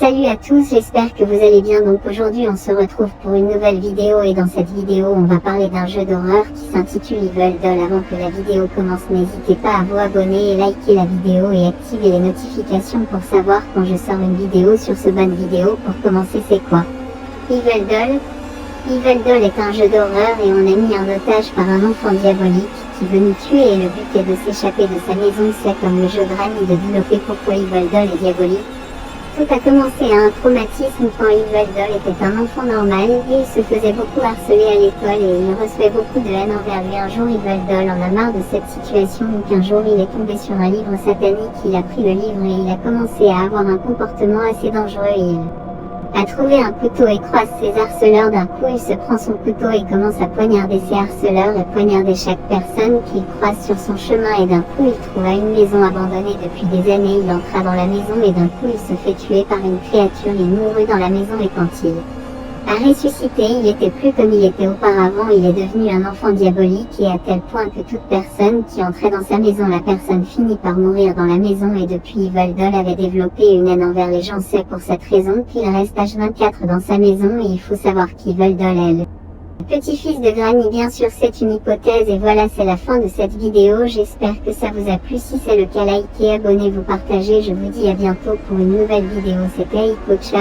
Salut à tous, j'espère que vous allez bien. Donc aujourd'hui on se retrouve pour une nouvelle vidéo et dans cette vidéo on va parler d'un jeu d'horreur qui s'intitule Evil Doll. Avant que la vidéo commence, n'hésitez pas à vous abonner et liker la vidéo et activer les notifications pour savoir quand je sors une vidéo sur ce bonne vidéo. Pour commencer, c'est quoi Evil Doll? Evil Doll est un jeu d'horreur et on est mis en otage par un enfant diabolique qui veut nous tuer et le but est de s'échapper de sa maison. C'est comme le jeu de Granny de développer pourquoi Evil Doll est diabolique. Tout a commencé à un traumatisme quand Evil Doll était un enfant normal et il se faisait beaucoup harceler à l'école et il recevait beaucoup de haine envers lui. Un jour, Evil Doll en a marre de cette situation, donc un jour il est tombé sur un livre satanique, il a pris le livre et il a commencé à avoir un comportement assez dangereux et il a trouvé un couteau et croise ses harceleurs. D'un coup, il se prend son couteau et commence à poignarder ses harceleurs et poignarder chaque personne qu'il croise sur son chemin. Et d'un coup, il trouva une maison abandonnée depuis des années. Il entra dans la maison et d'un coup, il se fait tuer par une créature. Il mourut dans la maison et quand il a ressuscité, il était plus comme il était auparavant. Il est devenu un enfant diabolique et à tel point que toute personne qui entrait dans sa maison, la personne finit par mourir dans la maison. Et depuis, Evil Doll avait développé une haine envers les gens. C'est pour cette raison qu'il reste H24 dans sa maison et il faut savoir qu'Evil Doll est le petit-fils de Granny. Bien sûr, c'est une hypothèse et voilà, c'est la fin de cette vidéo. J'espère que ça vous a plu. Si c'est le cas, likez, abonnez-vous, partagez. Je vous dis à bientôt pour une nouvelle vidéo. C'était Ico, ciao.